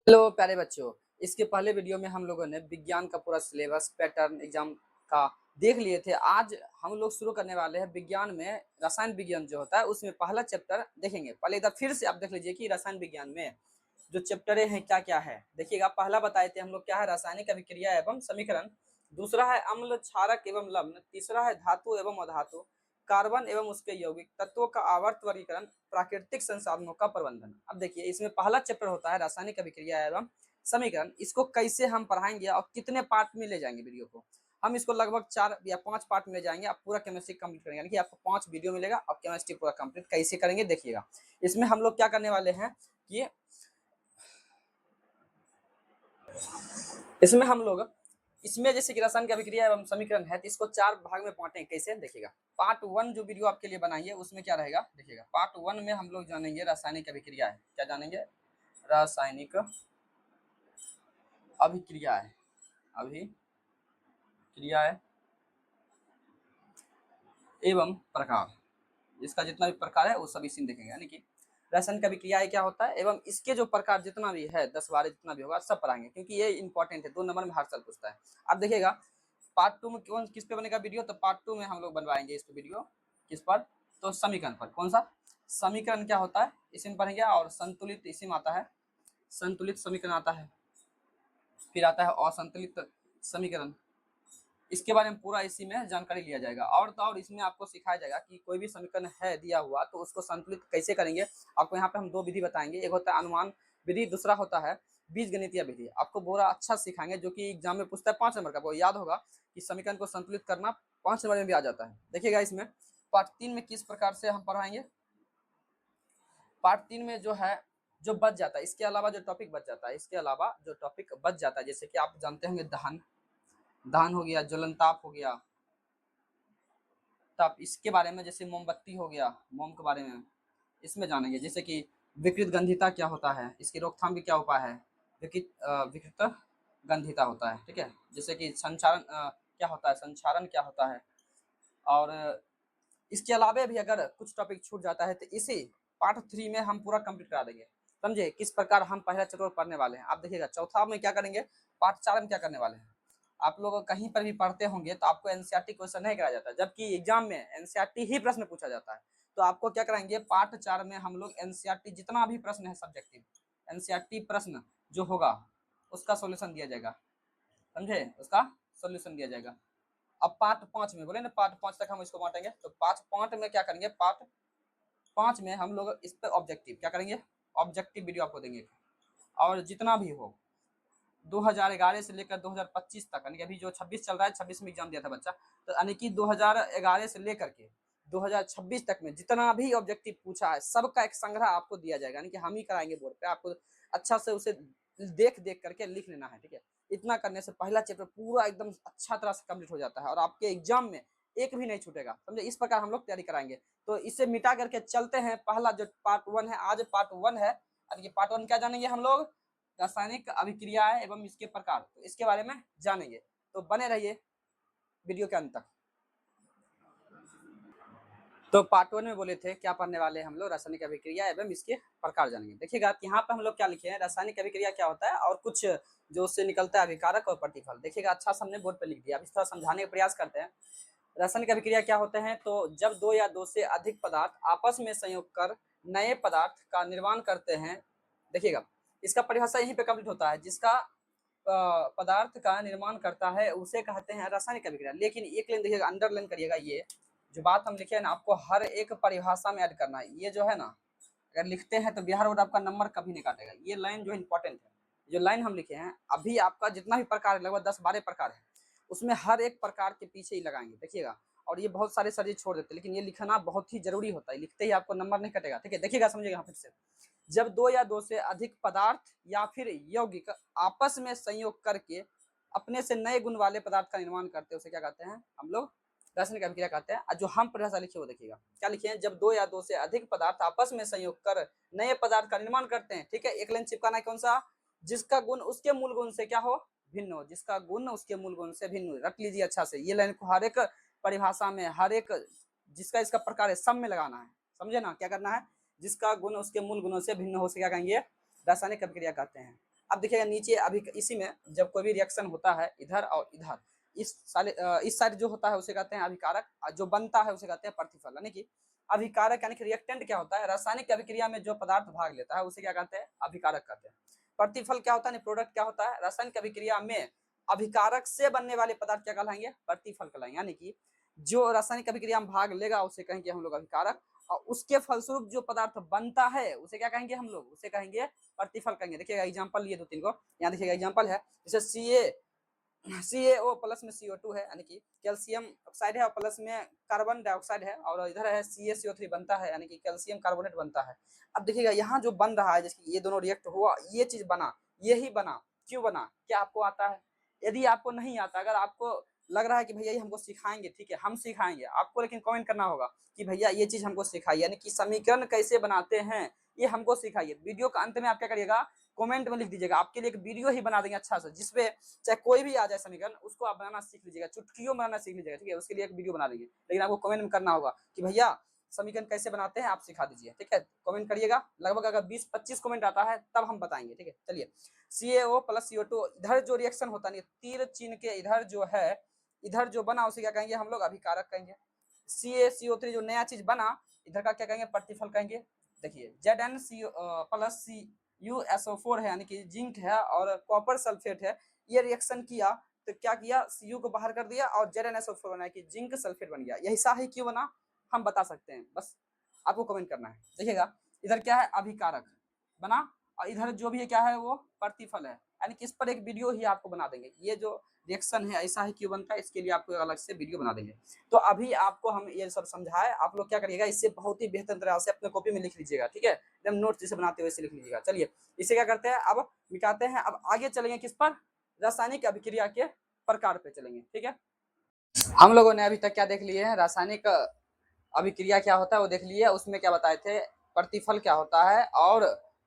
Hello प्यारे बच्चों। इसके पहले वीडियो में हम लोगों ने विज्ञान का पूरा सिलेबस पैटर्न एग्जाम का देख लिए थे। आज हम लोग शुरू करने वाले हैं विज्ञान में रसायन विज्ञान जो होता है उसमें पहला चैप्टर देखेंगे। पहले इधर फिर से आप देख लीजिए कि रसायन विज्ञान में जो चैप्टरें हैं क्या क्या है। देखिएगा, पहला बताए थे हम लोग क्या है, रासायनिक अभिक्रिया एवं समीकरण। दूसरा है अम्ल क्षारक एवं लवण। तीसरा है धातु एवं अधातु, कार्बन एवं उसके यौगिक तत्वों का आवर्त वर्गीकरण, प्राकृतिक संसाधनों का प्रबंधन। अब देखिए, इसमें पहला चैप्टर होता है रासायनिक अभिक्रिया एवं समीकरण। इसको कैसे हम पढ़ाएंगे और कितने पार्ट में ले जाएंगे वीडियो को, हम इसको लगभग 4 या 5 पार्ट में ले जाएंगे। आप पूरा केमिस्ट्री कंप्लीट करेंगे, यानी कि आपको 5 वीडियो मिलेगा और केमिस्ट्री पूरा कंप्लीट कैसे करेंगे देखिएगा। इसमें हम लोग क्या करने वाले हैं कि इसमें हम लोग इसमें जैसे कि रसायन की अभिक्रिया एवं समीकरण है तो इसको 4 भाग में बांटेंगे। कैसे देखिएगा, पार्ट 1 जो वीडियो आपके लिए बनाई है उसमें क्या रहेगा देखिएगा। पार्ट 1 में हम लोग जानेंगे रासायनिक अभिक्रिया है, क्या जानेंगे, रासायनिक अभिक्रिया है, अभिक्रिया है एवं प्रकार। इसका जितना भी प्रकार है वो सब इसी में देखेंगे, यानी कि रासायनिक अभिक्रिया क्या होता है एवं इसके जो प्रकार जितना भी है 10-12 जितना भी होगा सब पढ़ाएंगे, क्योंकि ये इंपॉर्टेंट है, 2 नंबर में हर साल पूछता है। अब देखिएगा पार्ट 2 में कौन किस पे बनेगा वीडियो, तो पार्ट 2 में हम लोग बनवाएंगे इस पे वीडियो, किस पर, तो समीकरण पर। कौन सा समीकरण क्या होता है इसी में पढ़ेंगे, और संतुलित इसी में आता है, संतुलित समीकरण आता है, फिर आता है असंतुलित समीकरण। इसके बारे में पूरा इसी में जानकारी लिया जाएगा। और तो और इसमें आपको सिखाया जाएगा कि कोई भी समीकरण है दिया हुआ तो उसको संतुलित कैसे करेंगे। आपको यहाँ पे हम 2 विधि बताएंगे, एक होता है अनुमान विधि, दूसरा होता है बीजगणितीय विधि। आपको पूरा अच्छा सिखाएंगे जो कि एग्जाम में पूछता है 5 नंबर का। आपको याद होगा कि समीकरण को संतुलित करना 5 नंबर में भी आ जाता है। देखिएगा इसमें पार्ट 3 में किस प्रकार से हम पढ़ाएंगे। पार्ट 3 में जो है जो बच जाता है, इसके अलावा जो टॉपिक बच जाता है, इसके अलावा जो टॉपिक बच जाता है, जैसे कि आप जानते होंगे दहन, दहन हो गया, ज्वलनताप हो गया, तब इसके बारे में, जैसे मोमबत्ती हो गया, मोम के बारे में इसमें जानेंगे। जैसे कि विकृत गंधिता क्या होता है, इसकी रोकथाम के क्या उपाय है, विकृत गंधिता होता है, ठीक है। जैसे कि संचारण क्या होता है, संचारण क्या होता है। और इसके अलावा भी अगर कुछ टॉपिक छूट जाता है तो इसी पार्ट 3 में हम पूरा कंप्लीट करा देंगे। समझे किस प्रकार हम पहला चैप्टर पढ़ने वाले हैं। आप देखिएगा चौथा में क्या करेंगे, पार्ट 4 में क्या करने वाले हैं। आप लोग कहीं पर भी पढ़ते होंगे तो आपको एनसीईआरटी क्वेश्चन नहीं कराया जाता, जबकि एग्जाम में एनसीईआरटी ही प्रश्न पूछा जाता है। तो आपको क्या कराएंगे, पार्ट 4 में हम लोग एनसीईआरटी जितना भी प्रश्न है सब्जेक्टिव एनसीईआरटी प्रश्न जो होगा उसका सॉल्यूशन दिया जाएगा, समझे, उसका सॉल्यूशन दिया जाएगा। अब पार्ट 5 में बोले ना, पार्ट 5 तक हम इसको बांटेंगे। तो पार्ट 5 में क्या करेंगे, पार्ट 5 में हम लोग इस पर ऑब्जेक्टिव क्या करेंगे, ऑब्जेक्टिव वीडियो आपको देंगे। और जितना भी हो 2011 से लेकर 2025 तक, यानी कि अभी जो 26 चल रहा है, 26 में एग्जाम दिया था बच्चा, तो यानी कि 2011 से लेकर के 2026 तक में जितना भी ऑब्जेक्टिव पूछा है सबका एक संग्रह आपको दिया जाएगा, यानी कि हम ही कराएंगे बोर्ड पे। आपको अच्छा से उसे देख देख करके लिख लेना है, ठीक है। इतना करने से पहला चैप्टर पूरा एकदम अच्छा तरह से कंप्लीट हो जाता है और आपके एग्जाम में एक भी नहीं छूटेगा, समझे। इस प्रकार हम लोग तैयारी कराएंगे। तो इसे मिटा करके चलते हैं, पहला जो पार्ट 1 है, आज पार्ट 1 है। पार्ट 1 क्या जानेंगे हम लोग, रासायनिक अभिक्रियाएं एवं इसके प्रकार, तो इसके बारे में जानेंगे। तो बने रहिए वीडियो के अंत तक। तो पार्ट 1 में बोले थे क्या पढ़ने वाले हैं हम लोग, रासायनिक अभिक्रिया एवं इसके प्रकार जानेंगे। देखिएगा यहाँ पे हम लोग क्या लिखे हैं, रासायनिक अभिक्रिया क्या होता है और कुछ जो उससे निकलता है अभिकारक और प्रतिफल। देखिएगा अच्छा से हमने बोर्ड पर लिख दिया, अब इस तरह समझाने का प्रयास करते हैं। रासायनिक अभिक्रिया क्या होते हैं, तो जब 2 या 2 से अधिक पदार्थ आपस में संयोग कर नए पदार्थ का निर्माण करते हैं। देखिएगा इसका परिभाषा यहीं पे कंप्लीट होता है, जिसका पदार्थ का निर्माण करता है उसे कहते हैं रासायनिक अभिक्रिया। लेकिन एक लाइन देखिएगा, अंडरलाइन करिएगा, ये जो बात हम लिखे हैं ना आपको हर एक परिभाषा में ऐड करना है। ये जो है ना अगर लिखते हैं तो बिहार बोर्ड आपका नंबर कभी नहीं काटेगा। ये लाइन जो इंपॉर्टेंट है, जो लाइन हम लिखे हैं, अभी आपका जितना भी प्रकार है लगभग 10-12 प्रकार है, उसमें हर एक प्रकार के पीछे ही लगाएंगे, देखिएगा। और ये बहुत सारे सर छोड़ देते हैं, लेकिन ये लिखना बहुत ही जरूरी होता है, लिखते ही आपको नंबर नहीं कटेगा, ठीक है। देखिएगा समझिएगा फिर से, जब 2 या 2 से अधिक पदार्थ या फिर यौगिक आपस में संयोग करके अपने से नए गुण वाले पदार्थ का निर्माण करते हैं उसे क्या कहते हैं हम लोग, रासायनिक अभिक्रिया कहते हैं। जो हम परिभाषा लिखे वो देखिएगा क्या लिखे हैं, जब 2 या 2 से अधिक पदार्थ आपस में संयोग कर नए पदार्थ का निर्माण करते हैं, ठीक है। एक लाइन चिपकाना है, कौन सा, जिसका गुण उसके मूल गुण से क्या हो, भिन्न हो, जिसका गुण उसके मूल गुण से भिन्न हो। रख लीजिए अच्छा से, ये लाइन को हर एक परिभाषा में, हर एक जिसका इसका प्रकार है सब में लगाना है, समझे ना, क्या करना है, जिसका गुण उसके मूल गुणों से भिन्न हो से क्या कहेंगे, रासायनिक अभिक्रिया कहते हैं। अब देखिएगा नीचे अभी इसी में जब कोई भी रिएक्शन होता है इधर और इधर, इस साइड जो होता है उसे कहते हैं अभिकारक, और जो बनता है उसे कहते हैं प्रतिफल। यानी कि अभिकारक यानी कि रिएक्टेंट क्या होता है, रासायनिक अभिक्रिया में जो पदार्थ भाग लेता है उसे क्या कहते हैं, अभिकारक कहते हैं। प्रतिफल क्या होता है, प्रोडक्ट क्या होता है, रासायनिक अभिक्रिया में अभिकारक से बनने वाले पदार्थ क्या कहलाएंगे, प्रतिफल कहलाएंगे। यानी कि जो रासायनिक अभिक्रिया में भाग लेगा उसे कहेंगे हम लोग अभिकारक, और उसके फलस्वरूप जो पदार्थ बनता है उसे क्या कहेंगे हम लोग, उसे कहेंगे प्रतिफल कहेंगे। देखिएगा एग्जांपल लिए 2-3 को, यहाँ देखिएगा एग्जांपल है, जैसे CaO प्लस में CO2 है, यानी कि कैल्शियम ऑक्साइड है और प्लस में कार्बन डाइऑक्साइड है, और इधर है CaCO3 बनता है, यानी कि कैल्शियम कार्बोनेट बनता है। अब देखिएगा यहाँ जो बन रहा है, जैसे ये दोनों रिएक्ट हुआ, ये चीज बना, यही बना, क्यों बना, क्या आपको आता है? यदि आपको नहीं आता, अगर आपको लग रहा है कि भैया ये हमको सिखाएंगे, ठीक है हम सिखाएंगे आपको, लेकिन कमेंट करना होगा कि भैया ये चीज हमको सिखाइए, यानी कि समीकरण कैसे बनाते हैं ये हमको सिखाइए। वीडियो के अंत में आप क्या करिएगा, कमेंट में लिख दीजिएगा, आपके लिए एक वीडियो ही बना देंगे अच्छा सा, जिसपे चाहे कोई भी आ जाए समीकरण उसको आप बनाना सीख लीजिएगा, चुटकियों बनाना सीख लीजिएगा, ठीक है। उसके लिए एक वीडियो बना देंगे, लेकिन आपको कमेंट में करना होगा कि भैया समीकरण कैसे बनाते हैं आप सिखा दीजिए, ठीक है। कमेंट करिएगा, लगभग अगर 20-25 कमेंट आता है तब हम बताएंगे, ठीक है। चलिए CaO प्लस CO2, इधर जो रिएक्शन होता है, तीर चिन्ह के इधर जो है, इधर जो बना उसे क्या कहेंगे हम लोग, अभिकारक कहेंगे। CaCO3 जो नया चीज बना, इधर का क्या कहेंगे, प्रतिफल कहेंगे। देखिए ZnCO प्लस CuSO4 है, यानी कि जिंक है और कॉपर सल्फेट है, ये रिएक्शन किया तो क्या किया, Cu को बाहर कर दिया और ZnSO4 बना कि जिंक सल्फेट बन गया। यही सा है क्यों बना, हम बता सकते हैं, बस आपको कमेंट करना है। देखिएगा इधर क्या है, अभिकारक बना, और इधर जो भी है क्या है, वो प्रतिफल है, यानी कि इस पर एक वीडियो ही आपको बना देंगे। ये जो रिएक्शन है ऐसा ही क्यों बनता है, इसके लिए आपको अलग से वीडियो बना देंगे। तो अभी आपको हम ये सब समझाए, आप लोग क्या करिएगा, इससे बहुत ही बेहतर तरह से अपने कॉपी में लिख लीजिएगा, ठीक है, एकदम नोट जैसे बनाते हुए इसे लिख लीजिएगा। चलिए इसे क्या करते हैं, अब मिटाते हैं, अब आगे चलेंगे किस पर, रासायनिक अभिक्रिया के प्रकार पे चलेंगे, ठीक है। हम लोगों ने अभी तक क्या देख लिए हैं, रासायनिक अभिक्रिया क्या होता है वो देख लिए, उसमें क्या बताए थे, प्रतिफल क्या होता है, और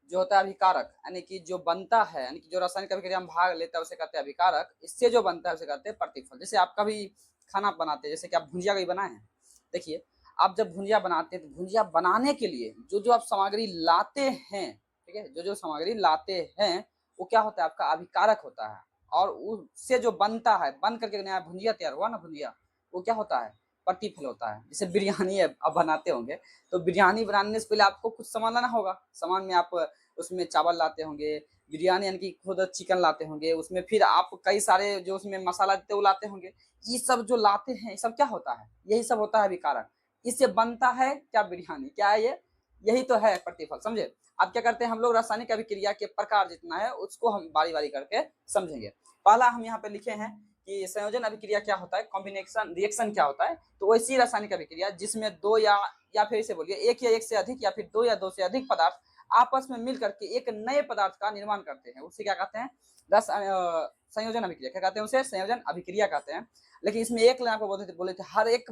जो होता है अभिकारक, यानी कि जो बनता है, यानी कि जो रासायनिक अभिक्रिया में भाग लेता है उसे कहते हैं अभिकारक, इससे जो बनता है उसे कहते हैं प्रतिफल। जैसे आप कभी खाना बनाते हैं, जैसे कि आप भुंजिया कभी बनाए हैं, देखिए आप जब भुंजिया बनाते हैं तो भुंजिया बनाने के लिए जो जो आप सामग्री लाते हैं, ठीक है, जो जो सामग्री लाते हैं वो क्या होता है, आपका अभिकारक होता है, और उससे जो बनता है, बन करके नया भुंजिया तैयार हुआ ना भुंजिया, वो क्या होता है, प्रतिफल होता है। जैसे बिरयानी आप बनाते होंगे, तो बिरयानी बनाने से पहले आपको कुछ सामान लाना होगा, सामान में आप उसमें चावल लाते होंगे, बिरयानी यानी कि खुद चिकन लाते होंगे, उसमें फिर आप कई सारे जो उसमें मसाला देते वो लाते होंगे, ये सब जो लाते हैं ये सब क्या होता है, यही सब होता है अभिकारक, इससे बनता है क्या, बिरयानी, क्या है ये, यही तो है प्रतिफल, समझे। अब क्या करते हैं हम लोग, रासायनिक अभिक्रिया के प्रकार जितना है उसको हम बारी बारी करके समझेंगे। पहला हम यहाँ पे लिखे हैं कि संयोजन अभिक्रिया क्या होता है, कॉम्बिनेशन रिएक्शन क्या होता है, तो वैसी रासायनिक अभिक्रिया जिसमें दो या फिर से बोलिए एक या एक से अधिक या फिर दो या दो से अधिक पदार्थ आपस में मिल करके एक नए पदार्थ का निर्माण करते हैं, उसे क्या कहते हैं, संयोजन अभिक्रिया, क्या कहते हैं उसे, संयोजन अभिक्रिया कहते हैं। लेकिन इसमें एक लाइन आपको बोले थे हर एक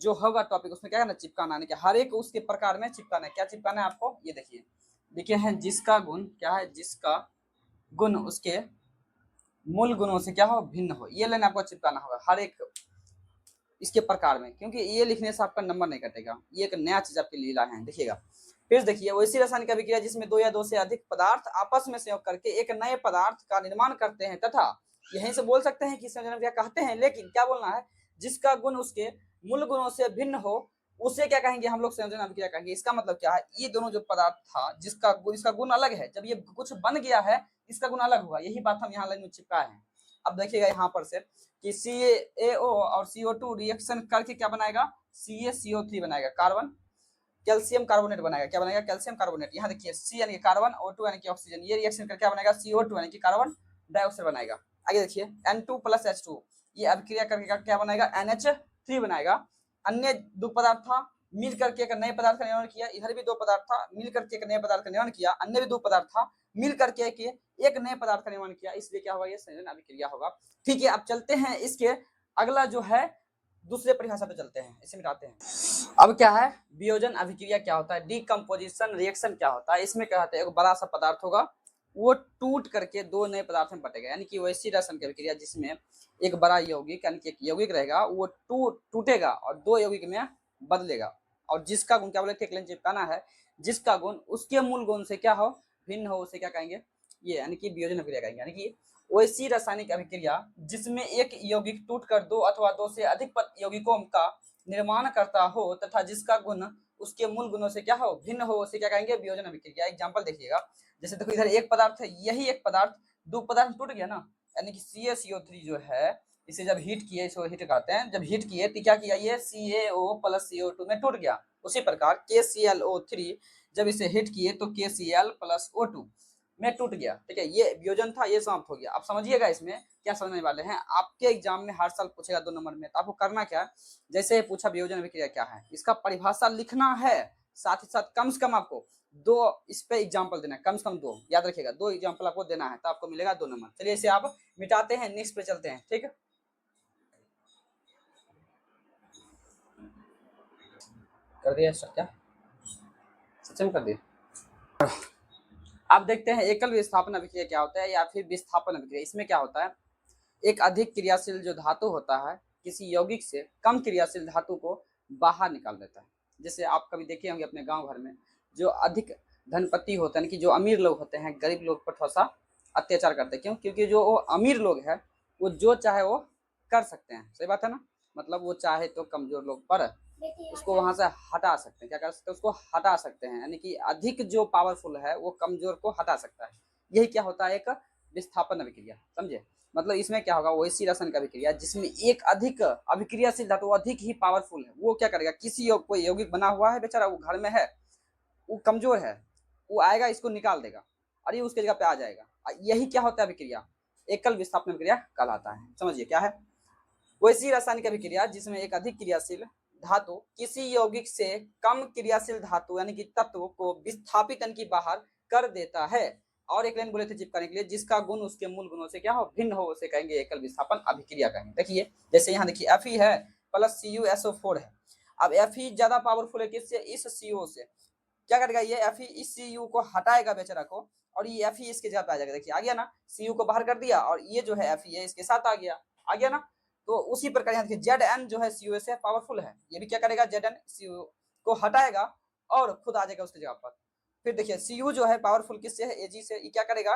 जो होगा टॉपिक उसमें क्या है ना, चिपकाना, नहीं, हर एक उसके प्रकार में चिपकाना है। क्या चिपकाना है आपको, ये देखिए लिखे हैं, जिसका गुण क्या है, जिसका गुण उसके मूल गुणों से क्या हो, भिन्न हो, ये लाइन आपको चिपकाना होगा हर एक इसके प्रकार में, क्योंकि ये लिखने से आपका नंबर नहीं कटेगा, ये एक नया चीज आपके लिए लाए हैं। देखिएगा फिर देखिए, वैसी रासायनिक अभिक्रिया जिसमें दो या दो से अधिक पदार्थ आपस में संयोग करके एक नए पदार्थ का निर्माण करते हैं, तथा यहीं से बोल सकते हैं कि संयोजन अभिक्रिया कहते हैं, लेकिन क्या बोलना है, जिसका गुण उसके मूल गुणों से भिन्न हो उसे क्या कहेंगे हम लोग, संयोजन अभिक्रिया कहेंगे। इसका मतलब क्या है, ये दोनों जो पदार्थ था इसका गुण अलग है, जब ये कुछ बन गया है इसका गुण अलग हुआ, यही बात हम यहाँ लाइन में चिपकाए हैं। अब देखिएगा यहाँ पर से कि CaO और CO2 रिएक्शन करके क्या बनाएगा, CaCO3 बनाएगा, कार्बन कैल्शियम कार्बोनेट बनाएगा, क्या बनाएगा, कैल्शियम कार्बोनेट। यहाँ देखिए C यानी कि कार्बन, O2 यानी कि ऑक्सीजन, ये रिएक्शन करके क्या बनाएगा, CO2 यानी कि कार्बन डाइऑक्साइड बनाएगा। आगे देखिए N2 प्लस H2, ये अभिक्रिया करके क्या बनाएगा, NH3 बनाएगा। अन्य दो पदार्थ था, मिल करके एक नए पदार्थ का निर्माण किया, इधर भी दो पदार्थ था, मिल करके एक नए पदार्थ का निर्माण किया, अन्य भी दो पदार्थ था, मिल करके एक नए पदार्थ का निर्माण किया, इसलिए क्या होगा, ये संयोजन अभिक्रिया होगा। ठीक है, अब चलते हैं इसके अगला जो है दूसरे परिभाषा पे चलते हैं, इसे मिटाते हैं। अब क्या है, वियोजन अभिक्रिया क्या होता है, डीकम्पोजिशन रिएक्शन क्या होता है, इसमें क्या होता है, एक बड़ा सा पदार्थ होगा वो टूट करके दो नए पदार्थ में बटेगा, यानी कि वैसी रासायनिक अभिक्रिया जिसमें एक बड़ा यौगिक यानी कि एक यौगिक रहेगा वो टूटेगा और दो यौगिक में बदलेगा, और जिसका गुण क्या बोले थे, चिपकाना है, जिसका गुण उसके मूल गुण से क्या हो, भिन्न हो, उसे क्या कहेंगे, ये यानी कि वियोजन अभिक्रिया कहेंगे, यानी कि वैसी रासायनिक अभिक्रिया जिसमें एक यौगिक टूटकर दो अथवा दो से अधिक यौगिकों का निर्माण करता हो तथा जिसका गुण उसके मूल गुणों से क्या हो, भिन्न हो, उसे क्या कहेंगे, वियोजन अभिक्रिया। एग्जांपल देखिएगा, जैसे देखो इधर एक पदार्थ है, यही एक पदार्थ दो पदार्थ टूट गया ना, यानी कि CaCO3 जो है इसे जब हीट किए, इसको हीट कहते हैं, जब हीट किए तो क्या किया, ये CaO प्लस CO2 में टूट गया। उसी प्रकार KClO3 जब इसे हिट किए तो KCl प्लस O2 में टूट गया। ठीक है, ये वियोजन था, ये समाप्त हो गया। अब समझिएगा इसमें क्या समझने वाले हैं, आपके एग्जाम में हर साल पूछेगा 2 नंबर में, तो आपको करना क्या है, जैसे पूछा वियोजन अभिक्रिया क्या है, इसका परिभाषा लिखना है, साथ ही साथ कम से कम आपको 2 इस पे एग्जाम्पल देना है, कम से कम 2, याद रखिएगा 2 एग्जाम्पल आपको देना है, तो आपको मिलेगा 2 नंबर। चलिए इसे आप मिटाते हैं, नेक्स्ट पे चलते हैं। ठीक है, कर दिया सर, क्या सच में कर दिया। अब देखते हैं एकल विस्थापन अभिक्रिया क्या होता है या फिर विस्थापन अभिक्रिया। इसमें क्या होता है, एक अधिक क्रियाशील जो धातु होता है किसी यौगिक से कम क्रियाशील धातु को बाहर निकाल देता है। जैसे आप कभी देखे होंगे अपने गांव घर में, जो अधिक धनपति होते हैं कि जो अमीर लोग होते हैं, गरीब लोग पर थोड़ा सा अत्याचार करते हैं। क्यों? क्योंकि जो वो अमीर लोग हैं वो जो चाहे वो कर सकते हैं, सही बात है ना, मतलब वो चाहे तो कमजोर लोग पर उसको वहां से हटा सकते हैं, क्या कर सकते हैं, उसको हटा सकते हैं, यानी कि अधिक जो पावरफुल है वो कमजोर को हटा सकता है। यही क्या होता है, एक विस्थापन अभिक्रिया, समझे। मतलब इसमें क्या होगा, वैसी रासायनिक अभिक्रिया जिसमें एक अधिक अभिक्रियाशील धातु अधिक ही पावरफुल है, वो क्या करेगा, किसी कोई यौगिक बना हुआ है बेचारा, वो घर में है, वो कमजोर है, वो आएगा इसको निकाल देगा और ये उसके जगह पे आ जाएगा। यही क्या होता है अभिक्रिया, एकल विस्थापन अभिक्रिया कहलाता है। समझिए क्या है, वैसी रासायनिक अभिक्रिया जिसमें एक अधिक क्रियाशील धातु किसी यौगिक से कम क्रियाशील धातु यानी कि तत्व को विस्थापित यानी कि बाहर कर देता है। और एक लाइन बोले थे चिपकाने के लिए, जिसका गुण उसके मूल गुणों से क्या हो, भिन्न हो, उसे कहेंगे एकल विस्थापन अभिक्रिया कहेंगे। देखिए जैसे यहाँ देखिए Fe है प्लस CuSO4 है। अब Fe ज्यादा पावरफुल है किससे, इस CO से। क्या करेगा ये Fe इस Cu को हटाएगा बेचारा को, और ये Fe इसके जगह पे आ जाएगा। देखिए आ गया ना, Cu को बाहर कर दिया और ये जो है Fe है इसके साथ आ गया ना। तो उसी प्रकार यहाँ देखिए Zn जो है Cu से पावरफुल है, ये भी क्या करेगा, Zn Cu को हटाएगा और खुद आ जाएगा उसकी जगह पर। फिर देखिए Cu जो है पावरफुल किससे है, Ag से, ये क्या करेगा,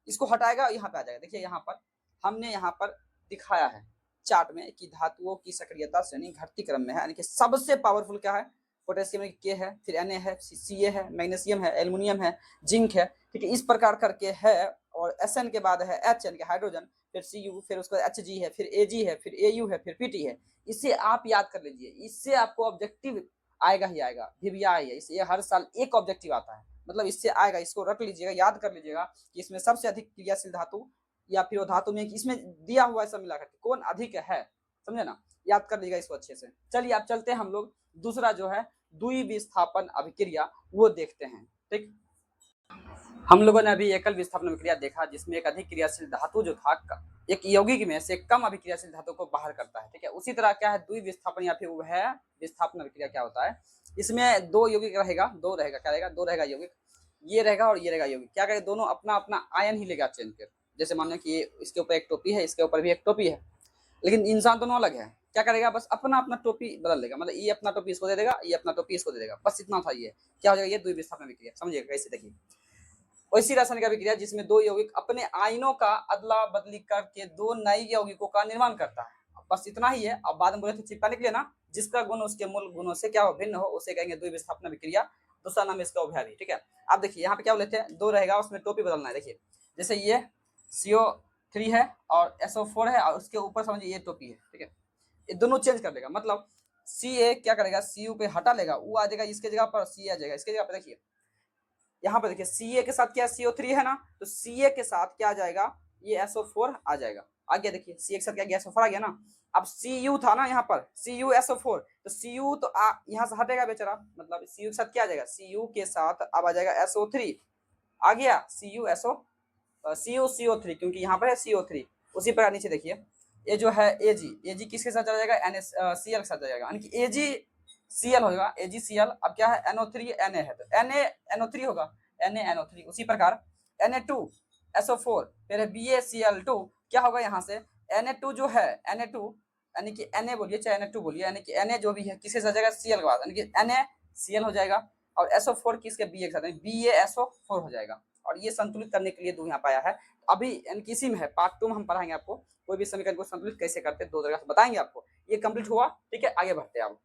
इसको हटाएगा, यहाँ पे आ जाएगा। देखिए यहाँ पर हमने यहाँ पर दिखाया है चार्ट में कि धातुओं की सक्रियता श्रेणी घटती क्रम में है, यानी कि सबसे पावरफुल क्या है, पोटेशियम में के है, फिर Na है, Ca है, मैग्नीशियम है, एल्युमिनियम है, जिंक है। ठीक है, इस प्रकार करके है। और Sn के बाद है H यानी कि हाइड्रोजन, फिर Cu, फिर उसके बाद Hg है, फिर Ag है, फिर Au है, फिर Pt है। इसे आप याद कर लीजिए, इससे आपको ऑब्जेक्टिव आएगा ही आएगा, भिविया है ये हर साल एक ऑब्जेक्टिव आता है, मतलब इससे आएगा, इसको रख लीजिएगा, याद कर लीजिएगा कि इसमें सबसे अधिक क्रियाशील धातु या फिर वो धातु में इसमें दिया हुआ है सब मिलाकर कौन अधिक है, समझे ना, याद कर लीजिएगा इसको अच्छे से। चलिए आप चलते हैं हम लोग दूसरा जो है द्विविस्थापन अभिक्रिया वो देखते हैं। ठीक, हम लोगों ने अभी एकल विस्थापन अभिक्रिया देखा जिसमें एक अधिक क्रियाशील धातु जो था एक यौगिक में से कम अभिक्रियाशील धातु को बाहर करता है। ठीक है, उसी तरह क्या है द्विविस्थापन या फिर वह विस्थापन अभिक्रिया क्या होता है, इसमें दो यौगिक रहेगा, दो रहेगा, क्या रहेगा, दो रहेगा यौगिक, ये रहेगा और ये रहेगा यौगिक। क्या करेगा, दोनों अपना अपना आयन ही लेगा चेंज कर। जैसे मान लो कि ये इसके ऊपर एक टोपी है, इसके ऊपर भी एक टोपी है, लेकिन इंसान दोनों अलग है। क्या करेगा, बस अपना अपना टोपी बदल देगा, मतलब ये अपना टोपी इसको दे देगा, ये अपना टोपी इसको दे देगा, बस इतना था। ये क्या हो जाएगा, ये द्विविस्थापन अभिक्रिया। समझिएगा कैसे, देखिए वैसी रासायनिक अभिक्रिया जिसमें दो यौगिक अपने आयनों का अदला बदली करके दो नए यौगिकों का निर्माण करता है, बस इतना ही है। अब बाद में बोले थे चिपकाने के लिए ना, जिसका गुण उसके मूल गुणों से क्या हो, भिन्न हो, उसे कहेंगे द्विविस्थापन अभिक्रिया। दूसरा नाम इसका उभयवी। ठीक है, आप देखिए यहाँ पे क्या बोले थे, दो रहेगा, उसमें टोपी बदलना है। देखिए जैसे ये CO3 है और SO4 है और उसके ऊपर समझिए ये टोपी है। ठीक है, ये दोनों चेंज कर देगा, मतलब Ca क्या करेगा, Cu पे हटा लेगा, वो आ जाएगा इसके जगह पर, Ca आ जाएगा इसके जगह पर। देखिए यहाँ पर देखिए Ca के साथ क्या CO3 है ना, तो Ca के साथ क्या आ जाएगा, ये SO4 आ जाएगा। आगे देखिए Ca के साथ क्या गया, SO4 आ गया ना। अब Cu था ना यहाँ पर, CuSO4, तो Cu तो यहाँ से हटेगा बेचारा, मतलब Cu के साथ क्या आ जाएगा, Cu के साथ अब आ जाएगा SO3 आ गया, CuCO3 क्योंकि यहाँ पर है CO3। उसी प्रकार नीचे देखिए ये जो है Ag किसके साथ चला जाएगा, NaCl के साथ जाएगा, यानी कि AgCl होगा, AgCl। अब क्या है, NO3 Na है, तो NaNO3 होगा, NaNO3। उसी प्रकार Na2SO4 फिर है BaCl2, क्या होगा यहाँ से Na2 जो है, Na2 यानी कि Na बोलिए चाहे Na2 बोलिए, यानी कि Na जो भी है किसके साथ जाएगा, Cl के बाद, यानी कि NaCl हो जाएगा। और SO4 किसके, Ba के साथ, BaSO4 हो जाएगा। और ये संतुलित करने के लिए 2 यहाँ पे आया है। अभी यानी इसी में है, पार्ट 2 में हम पढ़ाएंगे आपको कोई भी समीकरण को संतुलित कैसे करते हैं, 2 तरीके से बताएंगे आपको। ये कंप्लीट हुआ, ठीक है, आगे बढ़ते हैं अब।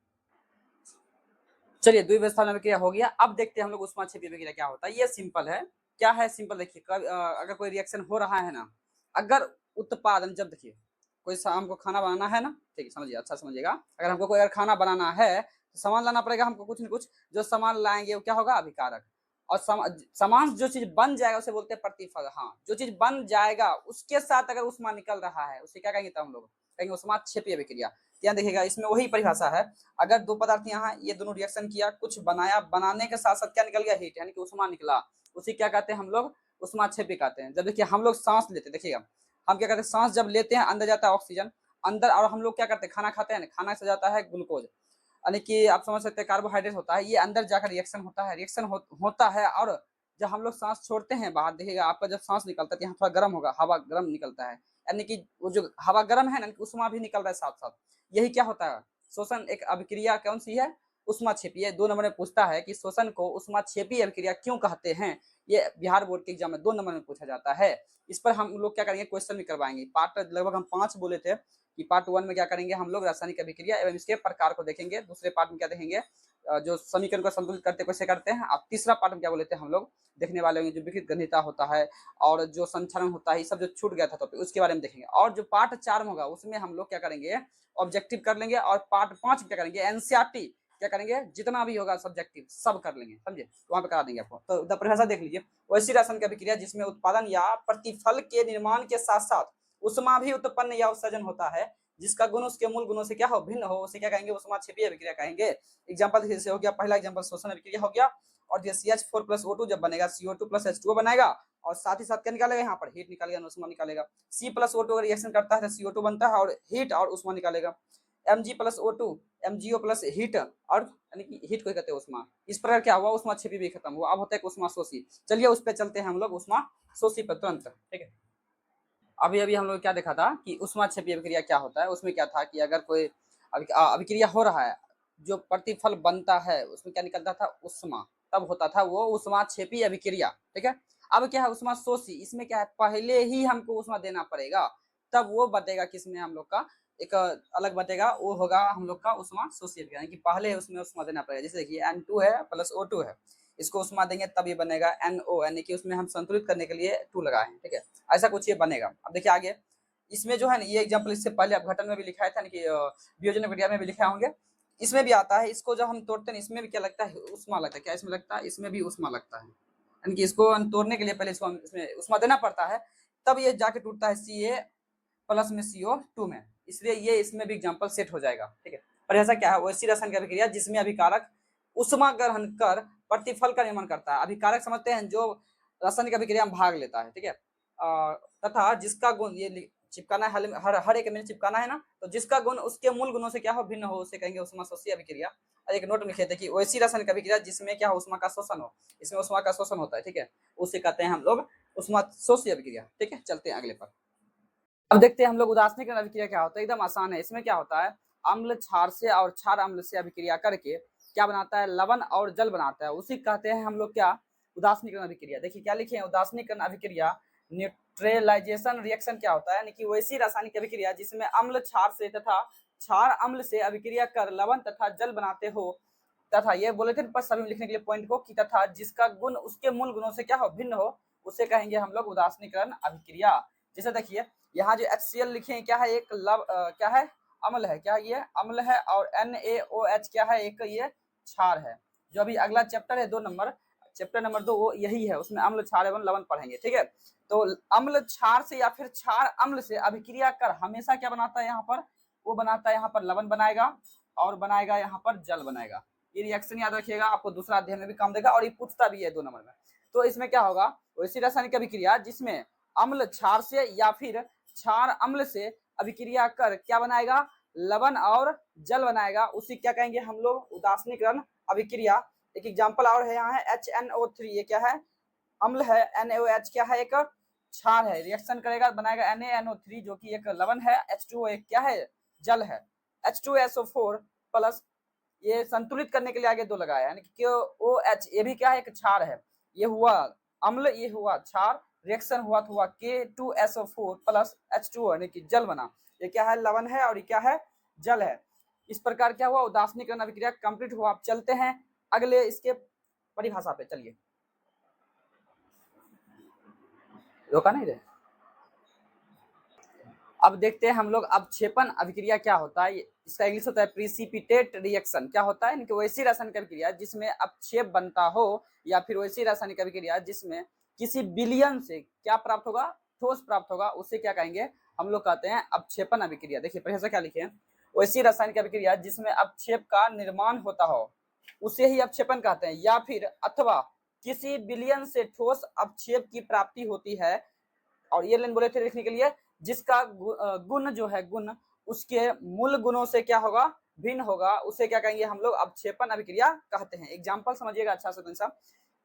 चलिए, द्विवस्थापन अभिक्रिया हो गया। अब देखते हैं हम लोग ऊष्माक्षेपी अभिक्रिया क्या होता है। ये सिंपल है। क्या है सिंपल, देखिए अगर कोई रिएक्शन हो रहा है ना, अगर उत्पादन, जब देखिए कोई हमको खाना बनाना है ना, ठीक है, समझिए, अच्छा समझिएगा, अगर हमको कोई अगर खाना बनाना है तो सामान लाना पड़ेगा हमको, कुछ न कुछ। जो सामान लाएंगे वो क्या होगा, अभिकारक। और सामान जो चीज बन जाएगा उसे बोलते हैं प्रतिफल। हाँ, जो चीज बन जाएगा उसके साथ अगर ऊष्मा निकल रहा है उसे क्या कहेंगे, तब हम लोग कहेंगे ऊष्माक्षेपी अभिक्रिया। ध्यान देखिएगा, इसमें वही परिभाषा है। अगर दो पदार्थ यहाँ ये दोनों रिएक्शन किया, कुछ बनाया, बनाने के साथ साथ क्या निकल गया, हीट, यानी कि ऊष्मा निकला, उसी क्या कहते हैं हम लोग, ऊष्माक्षेपी कहते हैं। जब देखिए हम लोग सांस लेते हैं, देखिएगा हम क्या करते हैं, सांस जब लेते हैं अंदर जाता है ऑक्सीजन अंदर, और हम लोग क्या करते हैं, खाना खाते हैं, खाना से जाता है ग्लूकोज, यानी कि आप समझ सकते हैं कार्बोहाइड्रेट होता है, ये अंदर जाकर रिएक्शन होता है, रिएक्शन होता है। और जब हम लोग सांस छोड़ते हैं बाहर, देखिएगा आपका जब सांस निकलता है तो यहाँ थोड़ा गर्म होगा, हवा गर्म निकलता है, यानी कि वो जो हवा गर्म है ना, ऊष्मा भी निकल रहा है साथ साथ। यही क्या होता है, शोषण एक अभिक्रिया कौन सी है, ऊष्माक्षेपी। 2 नंबर में पूछता है कि शोषण को ऊष्माक्षेपी अभिक्रिया क्यों कहते हैं। ये बिहार बोर्ड के एग्जाम में 2 नंबर में पूछा जाता है। इस पर हम लोग क्या करेंगे, क्वेश्चन भी करवाएंगे। पार्ट लगभग हम 5 बोले थे कि पार्ट 1 में क्या करेंगे हम लोग, रासायनिक अभिक्रिया एवं इसके प्रकार को देखेंगे। दूसरे पार्ट में क्या देखेंगे, जो समीकरण को संतुलित करते कैसे करते हैं। अब तीसरा पार्ट में क्या बोले थे हम लोग, देखने वाले होंगे जो विकृत गंधिता होता है और जो संचरण होता है, ये सब जो छूट गया था टॉपिक, उसके बारे में देखेंगे। और जो पार्ट 4 में होगा उसमें हम लोग क्या करेंगे, ऑब्जेक्टिव कर लेंगे। और पार्ट 5 में क्या करेंगे, एनसीईआरटी क्या करेंगे, जितना भी होगा सब्जेक्टिव सब कर लेंगे, समझे, वहां पे करा देंगे आपको। तो परिभाषा देख लीजिए, वैसी रासायनिक अभिक्रिया जिसमें उत्पादन या प्रतिफल के निर्माण के साथ साथ उष्मा भी उत्पन्न या उत्सर्जन होता है, जिसका गुण उसके मूल गुणों से क्या हो, भिन्न हो, उसे क्या कहेंगे, ऊष्माक्षेपी अभिक्रिया कहेंगे। एग्जांपल जैसे हो गया, पहला एग्जांपल शोषण अभिक्रिया हो गया। और जो CH4 प्लस O2 जब बनेगा, CO2 प्लस H2O बनाएगा, और साथ ही साथ क्या निकालेगा, यहाँ पर हीट निकालेगा, उष्मा निकालेगा। C प्लस O2 अगर रिएक्शन करता है तो CO2 बनता है और हीट और उष्मा निकालेगा। Mg plus O2 MgO plus heat, और यानी कि हीट को कहते हैं उष्मा। इस प्रकार क्या हुआ, ऊष्माक्षेपी भी खत्म हुआ। अब होता है ऊष्माशोषी। चलिए उस पर चलते हैं हम लोग, ऊष्माशोषी पर तुरंत, ठीक है। अभी अभी हम लोग क्या देखा था कि ऊष्माक्षेपी अभिक्रिया क्या होता है। उसमें क्या था कि अगर कोई अभिक्रिया हो रहा है, जो प्रतिफल बनता है उसमें क्या निकलता था, उष्मा, तब होता था वो ऊष्माक्षेपी अभिक्रिया, ठीक है। अब क्या है ऊष्माशोषी, इसमें क्या है, पहले ही हमको उष्मा देना पड़ेगा, तब वो बटेगा किसमें, हम लोग का एक अलग बटेगा, वो होगा हम लोग का ऊष्माशोषी अभिक्रिया, यानी कि पहले उसमें उष्मा देना पड़ेगा। जैसे देखिए N2 है प्लस O2 है, इसको उष्मा देंगे तब ये बनेगा NO, यानी कि उसमें हम संतुलित करने के लिए 2 लगाए हैं, ठीक है। ऐसा कुछ ये बनेगा। अब देखिए आगे, इसमें जो है ना, ये एग्जांपल इससे पहले अपघटन में भी लिखा था, कि वियोजन प्रक्रिया में भी लिखा होंगे, इसमें भी आता है। इसको जब हम तोड़ते हैं इसमें भी क्या लगता है, उष्मा लगता है। क्या इसमें लगता है, इसमें भी उष्मा लगता है, यानी कि इसको तोड़ने के लिए पहले इसको इसमें उष्मा देना पड़ता है, तब ये जाके टूटता है Ca प्लस में CO2 में। इसलिए ये इसमें भी एग्जाम्पल सेट हो जाएगा, ठीक है। और ऐसा क्या है, वैसी रासायनिक अभिक्रिया जिसमें अभिकारक उष्मा ग्रहण कर प्रतिफल का निर्माण करता है। अभिकारक समझते हैं जो रासायनिक अभिक्रिया में भाग लेता है, ठीक है। तथा जिसका गुण, ये चिपकाना है, हर एक में चिपकाना है ना, तो जिसका गुण उसके मूल गुणों से क्या हो, भिन्न हो, उसे कहेंगे ऊष्माशोषी अभिक्रिया। और एक नोट में लिखे थे कि वैसी रासायनिक अभिक्रिया जिसमें क्या हो, उष्मा का शोषण हो, इसमें उष्मा का शोषण होता है, ठीक है, उसे कहते हैं हम लोग ऊष्माशोषी अभिक्रिया, ठीक है। चलते हैं अगले पर। अब देखते हैं हम लोग उदासीनीकरण अभिक्रिया क्या होता है। एकदम आसान है। इसमें क्या होता है, अम्ल क्षार से और क्षार अम्ल से अभिक्रिया करके क्या बनाता है, लवण और जल बनाता है, उसी कहते हैं हम लोग क्या, उदासीनीकरण अभिक्रिया। देखिए क्या लिखे हैं, उदासीनीकरण अभिक्रिया न्यूट्रलाइजेशन रिएक्शन क्या होता है, यानी कि वैसी रासायनिक अभिक्रिया जिसमें अम्ल क्षार से तथा क्षार अम्ल से अभिक्रिया कर लवण तथा जल बनाते हो, तथा ये बोले थे पर सभी लिखने के लिए पॉइंट को, कि तथा जिसका गुण उसके मूल गुणों से क्या हो, भिन्न हो, उसे कहेंगे हम लोग उदासीनीकरण अभिक्रिया। जैसे देखिए यहाँ जो HCl लिखे हैं क्या है, एक क्या है, अम्ल है, क्या ये अम्ल है, और NaOH क्या है, एक ये क्षार है। जो अभी अगला चैप्टर है 2 नंबर, चैप्टर नंबर 2 वो यही है, उसमें अम्ल क्षार एवं लवण पढ़ेंगे, ठीक है। तो अम्ल क्षार से या फिर क्षार अम्ल से अभिक्रिया कर हमेशा क्या बनाता है, यहाँ पर वो बनाता है, यहाँ पर लवण बनाएगा और बनाएगा यहाँ पर जल बनाएगा। ये रिएक्शन याद रखिएगा, आपको दूसरा अध्याय में भी काम देगा, और ये पूछता भी है 2 नंबर में। तो इसमें क्या होगा, वैसी रासायनिक अभिक्रिया जिसमें अम्ल क्षार से या फिर क्षार अम्ल से अभिक्रिया कर क्या बनाएगा, लवण और जल बनाएगा, उसी क्या कहेंगे हम लोग, उदासीनीकरण अभिक्रिया। एक एग्जांपल और है, यहाँ है HNO3, ये क्या है, अम्ल है, NaOH क्या है, एक क्षार है, रिएक्शन करेगा बनाएगा NaNO3 जो कि एक लवण है, H2O एक क्या है, जल है, H2SO4 प्लस, ये संतुलित करने के लिए आगे 2 लगाया, यानी कि OH, ये भी क्या है, एक क्षार है, ये हुआ अम्ल ये हुआ क्षार, रिएक्शन हुआ तो हुआ K2SO4 प्लस H2O यानी कि जल बना। ये क्या है, लवण है, और ये क्या है, जल है। इस प्रकार क्या हुआ, उदासीनीकरण अभिक्रिया कंप्लीट हुआ। आप चलते हैं अगले इसके परिभाषा पे, चलिए। रोका नहीं रहे। अब देखते हैं हम लोग अवक्षेपण अभिक्रिया क्या होता है। इसका इंग्लिश होता है प्रिसिपिटेट रिएक्शन। क्या होता है कि वैसी रासायनिक अभिक्रिया जिसमें अवक्षेप बनता हो, या फिर वैसी रासायनिक अभिक्रिया जिसमें किसी विलयन से क्या प्राप्त होगा, ठोस प्राप्त होगा, उसे क्या कहेंगे हम लोग, कहते हैं अवक्षेपण अभिक्रिया। देखिए परिभाषा क्या लिखे, वैसी रासायनिक अभिक्रिया जिसमें अवक्षेप का निर्माण होता हो उसे ही अवक्षेपण कहते हैं, या फिर अथवा किसी विलयन से ठोस अवक्षेप की प्राप्ति होती है। और ये लाइन बोले थे लिखने के लिए, जिसका गुण जो है, गुण उसके मूल गुणों से क्या होगा, भिन्न होगा, उसे क्या कहेंगे हम लोग, अवक्षेपण अभिक्रिया कहते हैं। एग्जांपल समझिएगा अच्छा से, कौन सा,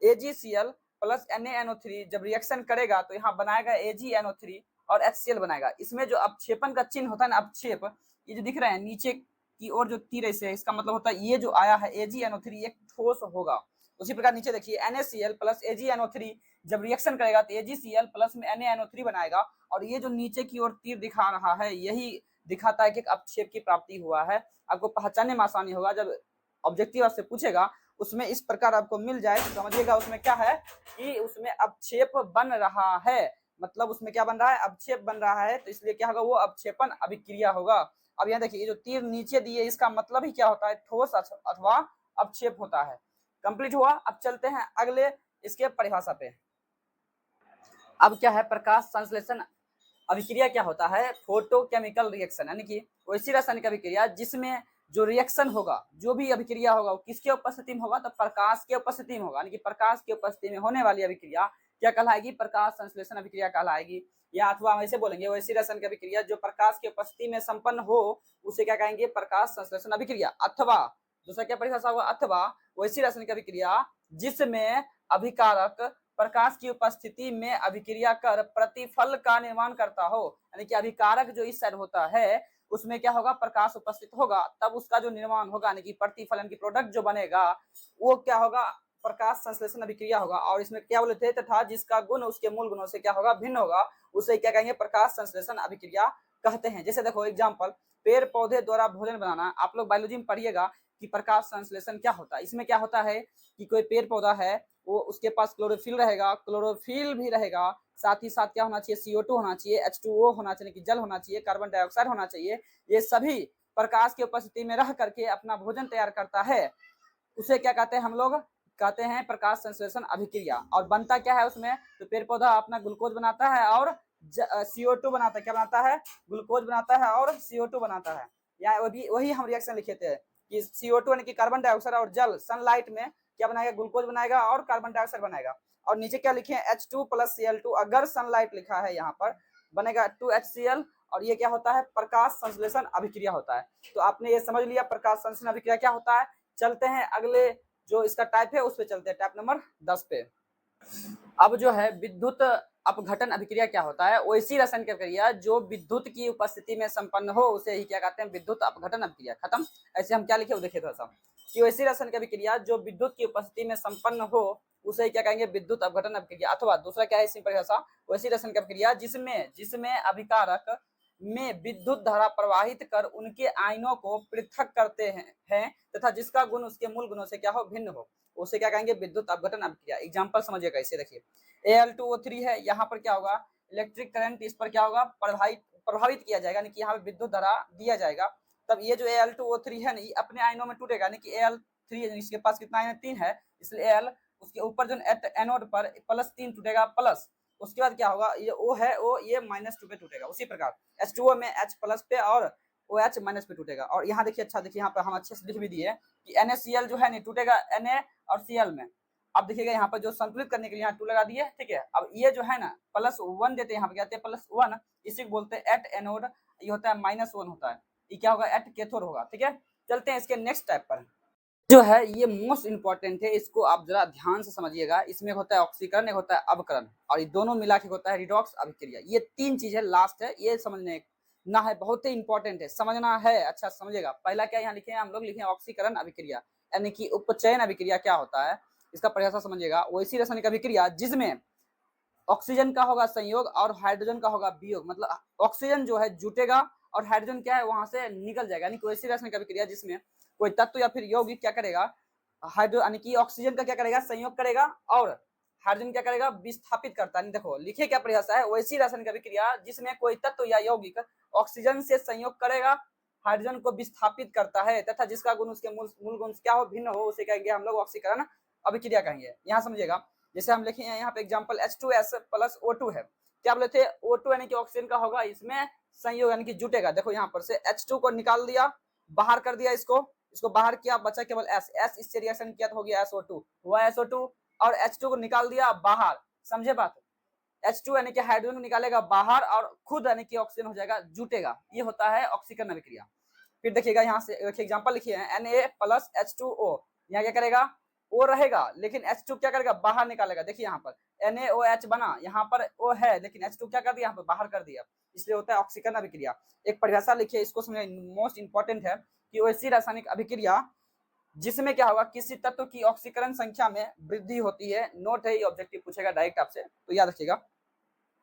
AgCl प्लस NaNO3 जब रिएक्शन करेगा तो यहाँ बनाएगा AgNO3 और HCl बनाएगा। इसमें जो अवक्षेपण का चिन्ह होता है ना, अवक्षेप, ये जो दिख रहे हैं नीचे की ओर जो तीर ऐसे है, इसका मतलब होता है ये जो आया है AgNO3 एक ठोस होगा। उसी प्रकार नीचे देखिए NaCl प्लस AgNO3 जब रिएक्शन करेगा तो AgCl प्लस में NaNO3 बनाएगा, और ये जो नीचे की ओर तीर दिखा रहा है यही दिखाता है कि अवक्षेप की प्राप्ति हुआ है। आपको पहचानने में आसानी होगा, जब ऑब्जेक्टिव आपसे पूछेगा उसमें इस प्रकार आपको मिल जाए तो समझिएगा उसमें क्या है कि उसमें अवक्षेप बन रहा है, मतलब उसमें क्या बन रहा है, अवक्षेप बन रहा है, तो इसलिए क्या होगा, वो अवक्षेपण अभिक्रिया होगा। अब यहाँ देखिए ये जो तीर नीचे दिए इसका मतलब ही क्या होता है, ठोस अथवा अवक्षेप होता है। कंप्लीट हुआ। अब चलते हैं अगले इसके परिभाषा पे। अब क्या है, प्रकाश संश्लेषण अभिक्रिया क्या होता है, फोटोकेमिकल रिएक्शन, यानी कि वैसी रासायनिक अभिक्रिया जिसमें जो रिएक्शन होगा, जो भी अभिक्रिया होगा वो किसके उपस्थिति में होगा, तो प्रकाश के उपस्थिति में होगा, यानी कि प्रकाश की उपस्थिति में होने वाली अभिक्रिया क्या कहलाएगी, प्रकाश संश्लेषण अभिक्रिया कहलाएगी। या अथवा हम ऐसे बोलेंगे, वैसी रासायनिक अभिक्रिया जो प्रकाश की उपस्थिति में संपन्न हो उसे क्या कहेंगे, प्रकाश संश्लेषण अभिक्रिया। अथवा दूसरा क्या परिभाषा होगा, अथवा वैसी रासायनिक अभिक्रिया जिसमें अभिकारक प्रकाश की उपस्थिति में अभिक्रिया कर प्रतिफल का निर्माण करता हो, यानी कि अभिकारक जो इस साइड होता है उसमें क्या होगा, प्रकाश उपस्थित होगा, तब उसका जो निर्माण होगा यानी कि प्रतिफलन की प्रोडक्ट जो बनेगा वो क्या होगा, प्रकाश संश्लेषण अभिक्रिया होगा। और इसमें क्या बोले थे, तथा जिसका गुण उसके मूल गुणों से क्या होगा, भिन्न होगा, उसे क्या कहेंगे, प्रकाश संश्लेषण अभिक्रिया कहते हैं। जैसे देखो एग्जाम्पल, पेड़ पौधे द्वारा भोजन बनाना, आप लोग बायोलॉजी में पढ़िएगा कि प्रकाश संश्लेषण क्या होता है। इसमें क्या होता है कि कोई पेड़ पौधा है, वो उसके पास क्लोरोफिल रहेगा, क्लोरोफिल भी रहेगा, साथ ही साथ क्या होना चाहिए, CO2 होना चाहिए, H2O होना चाहिए कि जल होना चाहिए, कार्बन डाइऑक्साइड होना चाहिए। ये सभी प्रकाश की उपस्थिति में रह करके अपना भोजन तैयार करता है, उसे क्या कहते हैं हम लोग, कहते हैं प्रकाश संश्लेषण अभिक्रिया। और बनता क्या है उसमें, तो पेड़ पौधा अपना ग्लूकोज बनाता है और CO2 बनाता है, क्या बनाता है, ग्लूकोज बनाता है और CO2 बनाता है। या वही हम रिएक्शन लिखे थे कि CO2 यानी कि कार्बन डाइऑक्साइड और जल सनलाइट में क्या बनाएगा, ग्लूकोज बनाएगा और कार्बन डाइऑक्साइड बनाएगा। और नीचे क्या लिखे हैं, H2 प्लस Cl2, अगर सनलाइट लिखा है यहाँ पर बनेगा 2HCl, और ये क्या होता है, प्रकाश संश्लेषण अभिक्रिया होता है। तो आपने ये समझ लिया प्रकाश संश्लेषण अभिक्रिया क्या होता है। चलते हैं अगले जो इसका टाइप है उस पे चलते हैं, टाइप नंबर 10 पे। अब जो है विद्युत अपघटन अभिक्रिया क्या होता है, वैसी रासायनिक अभिक्रिया जो विद्युत की उपस्थिति में संपन्न हो उसे ही क्या कहते हैं, विद्युत अपघटन अभिक्रिया। खत्म। ऐसे हम क्या लिखे वो देखिए थोड़ा सा, कि वैसी रासायनिक अभिक्रिया जो विद्युत की उपस्थिति में संपन्न हो उसे क्या कहेंगे, विद्युत अपघटन अभिक्रिया। अथवा दूसरा क्या है इसमें परिभाषा, वैसी रासायनिक अभिक्रिया जिसमें अभिकारक में विद्युत धारा प्रवाहित कर उनके आयनों को पृथक करते हैं तथा जिसका गुण उसके मूल गुणों से क्या हो, भिन्न हो, उसे क्या कहेंगे, विद्युत अपघटन अभिक्रिया। एग्जांपल समझिएगा इसे, देखिए Al2O3 है, यहाँ पर क्या होगा, इलेक्ट्रिक करंट इस पर क्या होगा, प्रभावित किया जाएगा, यानी कि यहाँ पे विद्युत धारा दिया जाएगा। तब ये जो Al2O3 है नहीं अपने आयनों में टूटेगा, यानी कि Al3 इसके पास कितना आयन, 3 है, इसलिए Al उसके ऊपर जो एनोड पर +3 टूटेगा, प्लस उसके बाद क्या होगा, ये O है, O ये -2 पे टूटेगा। उसी प्रकार H2O में H प्लस पे और OH माइनस पे टूटेगा। और यहाँ देखिए, अच्छा देखिए यहाँ पर हम अच्छे से लिख भी दिए कि NaCl जो है नहीं टूटेगा Na और Cl में। अब देखिएगा यहाँ पर जो संतुलित करने के लिए यहाँ 2 लगा दिए, ठीक है। अब ये जो है ना +1 देते हैं, यहाँ पे कहते हैं +1, इसी को बोलते हैं एट एनोड, ये होता है -1 होता है, ये क्या होगा, एट कैथोड होगा, ठीक है। चलते हैं इसके नेक्स्ट टाइप पर, जो है ये मोस्ट इंपॉर्टेंट है, इसको आप जरा ध्यान से समझिएगा। इसमें होता है ऑक्सीकरण, एक होता है अवकरण, और ये दोनों मिला के होता है रिडॉक्स अभिक्रिया। ये 3 चीजें लास्ट है, ये समझने ना है, बहुत ही इंपॉर्टेंट है, समझना है, अच्छा समझिएगा। पहला क्या यहाँ लिखे हैं हम लोग, लिखे हैं ऑक्सीकरण अभिक्रिया, यानी कि उपचयन अभिक्रिया क्या होता है। इसका परिभाषा समझिएगा, वैसी रासायनिक अभिक्रिया जिसमें ऑक्सीजन का होगा संयोग और हाइड्रोजन का होगा वियोग, मतलब ऑक्सीजन जो है जुटेगा और हाइड्रोजन क्या है वहां से निकल जाएगा, यानी वैसी रासायनिक अभिक्रिया जिसमें कोई तत्व या फिर यौगिक क्या करेगा, हाइड्रो यानी कि ऑक्सीजन का क्या करेगा, संयोग करेगा और हाइड्रोजन क्या करेगा, विस्थापित करता है। देखो लिखिए क्या परिभाषा है, वैसी रासायनिक अभिक्रिया जिसमें कोई तत्व या यौगिक ऑक्सीजन से संयोग करेगा, हाइड्रोजन को विस्थापित करता है तथा जिसका गुण उसके मूल गुण क्या हो, भिन्न हो, उसे कहेंगे हम लोग ऑक्सीकरण अभिक्रिया कहेंगे। यहाँ समझिएगा, जैसे हम लिखे हैं यहाँ पे एग्जांपल H2S प्लस O2 है, क्या बोले थे, O2 यानी कि ऑक्सीजन का होगा इसमें संयोग यानी कि जुटेगा। देखो यहाँ पर से H2 को निकाल दिया, बाहर कर दिया, इसको बाहर किया, बचा केवल S इससे रिएक्शन किया तो हो गया SO2, हुआ SO2, और H2 को निकाल दिया बाहर, समझे बात। H2 यानी कि हाइड्रोजन को निकालेगा बाहर और खुद यानी कि ऑक्सीजन हो जाएगा, जुटेगा, ये होता है ऑक्सीकरण अभिक्रिया। फिर देखिएगा यहाँ से देखिए एग्जांपल लिखिए है Na प्लस H2O, यहाँ क्या करेगा, O रहेगा लेकिन H2 क्या करेगा, बाहर निकालेगा। देखिए यहाँ पर NaOH बना, यहाँ पर O है लेकिन H2 क्या कर दिया, यहाँ पर बाहर कर दिया, इसलिए होता है ऑक्सीकरण अभिक्रिया। एक परिभाषा लिखिए, इसको समझिए, मोस्ट इंपॉर्टेंट है कि वैसी रासायनिक अभिक्रिया जिसमें क्या होगा, किसी तत्व की ऑक्सीकरण संख्या में वृद्धि होती है। नोट है, ये ऑब्जेक्टिव पूछेगा डायरेक्ट आपसे, तो याद रखिएगा,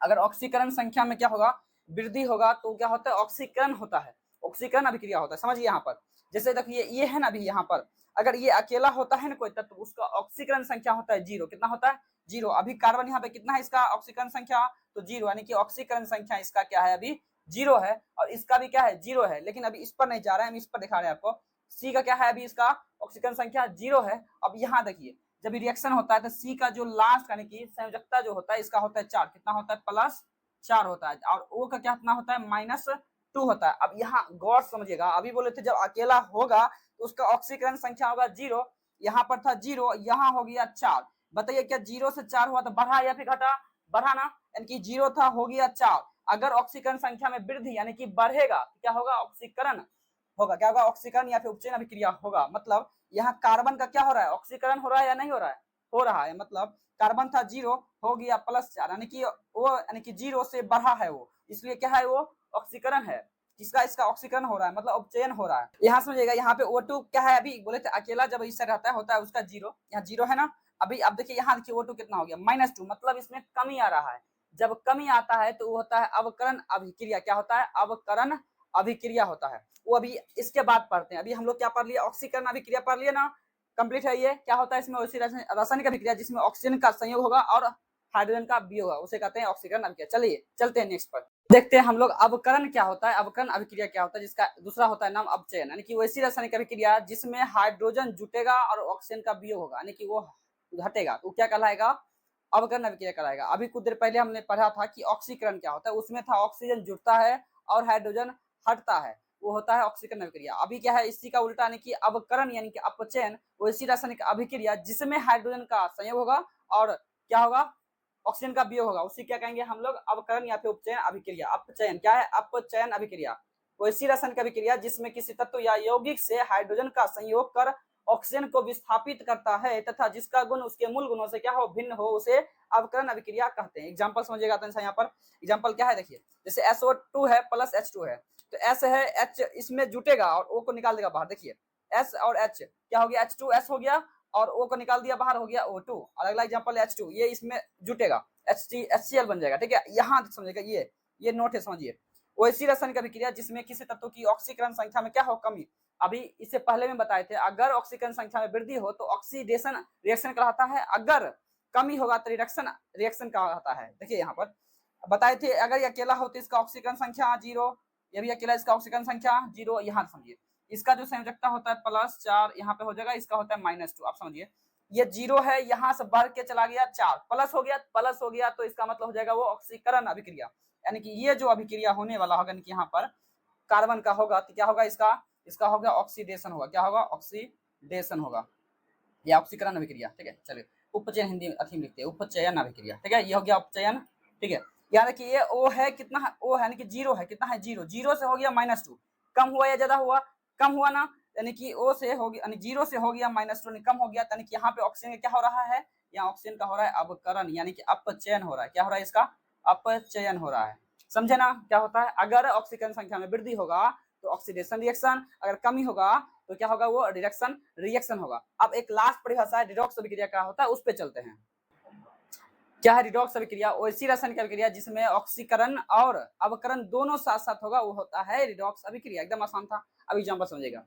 अगर ऑक्सीकरण संख्या में क्या होगा, वृद्धि होगा तो क्या होता है, ऑक्सीकरण होता है, ऑक्सीकरण अभिक्रिया होता है। समझिए यहाँ पर जैसे देखिए ये है ना, अभी यहाँ पर अगर ये अकेला होता है ना कोई तत्व, उसका ऑक्सीकरण संख्या होता है 0, कितना होता है, 0। अभी कार्बन यहाँ पे कितना है, इसका ऑक्सीकरण संख्या तो 0, यानी कि ऑक्सीकरण संख्या इसका क्या है, अभी 0 है, और इसका भी क्या है, 0 है। लेकिन अभी इस पर नहीं जा रहे हैं, हम इस पर दिखा रहे हैं आपको, सी का क्या है, अभी इसका ऑक्सीकरण संख्या 0 है। अब यहाँ देखिए जब रिएक्शन होता है तो सी का जो लास्ट यानी कि संयोजकता जो होता है इसका होता है 4, कितना होता है, +4 होता है, और O का क्या कितना होता है, -2 होता है। अब यहाँ गौर समझिएगा, अभी बोले थे जब अकेला होगा तो उसका ऑक्सीकरण संख्या होगा 0, यहाँ पर था 0, यहाँ हो गया 4। बताइए क्या 0 से 4 हुआ तो बढ़ा या फिर घटा, बढ़ा ना, यानी कि 0 था हो गया 4। अगर ऑक्सीकरण संख्या में वृद्धि यानी कि बढ़ेगा तो क्या होगा, ऑक्सीकरण होगा, क्या होगा, ऑक्सीकरण या फिर उपचयन अभिक्रिया होगा। मतलब यहाँ कार्बन का क्या हो रहा है, ऑक्सीकरण हो रहा है या नहीं हो रहा है, हो रहा है। मतलब कार्बन था 0 हो गया +4, यानी कि वो यानी कि 0 से बढ़ा है वो, इसलिए क्या है, वो ऑक्सीकरण है, किसका, इसका ऑक्सीकरण हो रहा है, मतलब उपचयन हो रहा है। यहाँ समझिएगा, यहाँ पे O2 क्या है, अभी बोले थे अकेला जब इससे रहता है होता है उसका 0, यहाँ 0 है ना। अभी अब देखिए यहाँ देखिए O2 कितना हो गया, -2, मतलब इसमें कमी आ रहा है। जब कमी आता है तो वो होता है अवकरण अभिक्रिया, क्या होता है, अवकरण अभिक्रिया होता है। वो अभी इसके बाद पढ़ते हैं, अभी हम लोग क्या पढ़ लिए, ऑक्सीकरण अभिक्रिया पढ़ लिए ना, कंप्लीट है ये। क्या होता है इसमें, वैसी रासायनिक अभिक्रिया जिसमें ऑक्सीजन का संयोग होगा और हाइड्रोजन का वियोग होगा, उसे कहते हैं ऑक्सीकरण अभिक्रिया। चलिए चलते हैं नेक्स्ट पर, देखते हैं हम लोग अवकरण क्या होता है, अवकरण अभिक्रिया क्या होता है, जिसका दूसरा होता है नाम अपचयन, यानी कि वैसी रासायनिक अभिक्रिया जिसमें हाइड्रोजन जुटेगा और ऑक्सीजन का वियोग होगा, यानी कि वो घटेगा, तो क्या कहलाएगा, अवकरण अभिक्रिया कहलाएगा। अभी कुछ देर पहले हमने पढ़ा था कि ऑक्सीकरण क्या होता है, उसमें था ऑक्सीजन जुटता है और हाइड्रोजन हटता है, वो होता है ऑक्सीकरण अभिक्रिया। अभी क्या है, इसी का उल्टा यानी कि अवकरण यानी कि अपचयन, वैसी रासायनिक अभिक्रिया जिसमें हाइड्रोजन का संयोग होगा और क्या होगा, ऑक्सीजन का वियोग होगा, उसी क्या कहेंगे हम लोग, अवकरण या फिर उपचयन अभिक्रिया। अपचयन क्या है, अपचयन अभिक्रिया, वैसी रासायनिक अभिक्रिया जिसमें किसी तत्व या यौगिक से हाइड्रोजन का संयोग कर ऑक्सीजन को विस्थापित करता है तथा जिसका गुण उसके मूल गुणों से क्या हो, भिन्न हो, उसे अवकरण अभिक्रिया कहते हैं। एग्जांपल समझिएगा तो यहाँ पर एग्जांपल क्या है, देखिए जैसे SO2 है प्लस H2 है, तो S है, H इसमें जुटेगा और O को निकाल देगा बाहर। देखिए S और H क्या हो गया, H2S हो गया और O को निकाल दिया बाहर, हो गया O2। और अगला एग्जांपल H2, ये इसमें जुटेगा, HCl बन जाएगा। ठीक है, यहाँ समझिएगा, ये नोट है, समझिए, वैसी रासायनिक अभिक्रिया जिसमें किसी तत्व की ऑक्सीकरण संख्या में क्या हो, कमी। अभी इससे पहले में बताए थे, अगर ऑक्सीकरण संख्या में वृद्धि हो तो ऑक्सीडेशन रिएक्शन कहलाता है, अगर कमी होगा तो रिडक्शन रिएक्शन कहलाता है। देखिए यहाँ पर बताए थे, अगर ये अकेला हो तो इसका ऑक्सीकरण संख्या 0, ये भी अकेला, इसका ऑक्सीकरण संख्या 0। यहाँ समझिए, इसका जो संयोजकता होता है +4, यहाँ पे हो जाएगा, इसका होता है -2। आप समझिए, ये 0 है, यहाँ से बढ़ के चला गया 4, प्लस हो गया, तो इसका मतलब हो जाएगा वो ऑक्सीकरण अभिक्रिया, यानी कि ये जो अभिक्रिया होने वाला होगा, यहाँ पर कार्बन का होगा तो क्या होगा, इसका होगा ऑक्सीडेशन होगा, क्या होगा, ऑक्सीडेशन होगा, या ऑक्सीकरण अभिक्रिया। ठीक है, चलिए उपचयन हिंदी अथी में लिखते हैं, उपचयन अभिक्रिया। ठीक है, ये हो गया उपचयन। ठीक है, याद रखिए ये O है, कितना है, O है यानी कि 0 है, कितना है, 0, 0 से हो गया -2, कम हुआ या ज्यादा हुआ, कम हुआ ना, यानी कि O से हो गया, यानी 0 से हो गया -2, कम हो गया, यानी कि यहाँ पे ऑक्सीजन क्या हो रहा है, यहाँ ऑक्सीजन का हो रहा है अवकरण, यानी कि अपचयन हो रहा है। क्या हो रहा है, इसका अपचयन हो रहा है। समझे ना क्या होता है, अगर ऑक्सीकरण संख्या में वृद्धि होगा तो ऑक्सीडेशन रिएक्शन, अगर कमी होगा तो क्या होगा, वो रिडक्शन रिएक्शन होगा। अब एक लास्ट परिभाषा है रिडॉक्स अभिक्रिया क्या होता है, उस पर चलते हैं। क्या है रिडॉक्स अभिक्रिया? ऐसी रासायनिक अभिक्रिया जिसमें ऑक्सीकरण और अवकरण दोनों साथ साथ होगा, वो होता है रिडॉक्स अभिक्रिया। एकदम आसान था, अब एग्जांपल समझिएगा।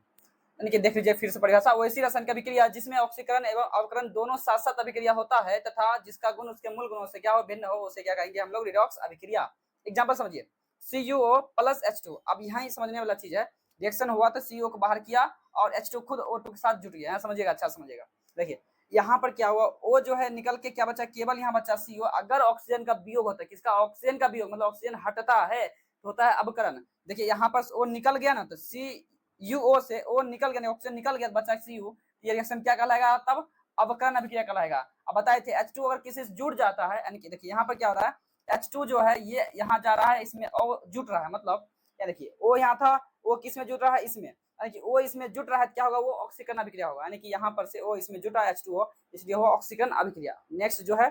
यानी कि देख लीजिए फिर से परिभाषा, वैसी रासायनिक अभिक्रिया जिसमें ऑक्सीकरण एवं अवकरण दोनों साथ साथ अभिक्रिया होता है तथा जिसका गुण उसके मूल गुणों से क्या हो, भिन्न हो, उसे क्या कहेंगे हम लोग, रिडॉक्स अभिक्रिया। एग्जांपल समझिए, CuO प्लस H2। अब यहाँ ही समझने वाला चीज है, रिएक्शन हुआ तो CO को बाहर किया और H2 खुद O2 के साथ जुट गया। यहाँ समझिएगा, अच्छा समझिएगा। देखिए यहाँ पर क्या हुआ, O जो है निकल के क्या बचा, केवल यहाँ बचा CO। अगर ऑक्सीजन का वियोग होता है, किसका, ऑक्सीजन का वियोग, मतलब ऑक्सीजन हटता है तो होता है अवकरण। देखिए यहाँ पर O निकल गया ना, तो CuO से O निकल गया, ऑक्सीजन निकल गया, बचा CO। ये रिएक्शन क्या कहलाएगा, तब अवकरण अभिक्रिया कहलाएगा। अब बताए थे H2 अगर किसी से जुड़ जाता है, यानी कि देखिए यहाँ पर क्या हो रहा है, H2 जो है ये यहाँ जा रहा है, इसमें O जुट रहा है, मतलब क्या, देखिए O यहाँ था, O किस में जुट रहा है, इसमें, यानी कि O इसमें जुट रहा है, क्या होगा, वो ऑक्सीकरण अभिक्रिया होगा। यानी कि यहाँ पर से O इसमें जुटा है H2O, इसलिए वो ऑक्सीकरण अभिक्रिया। नेक्स्ट जो है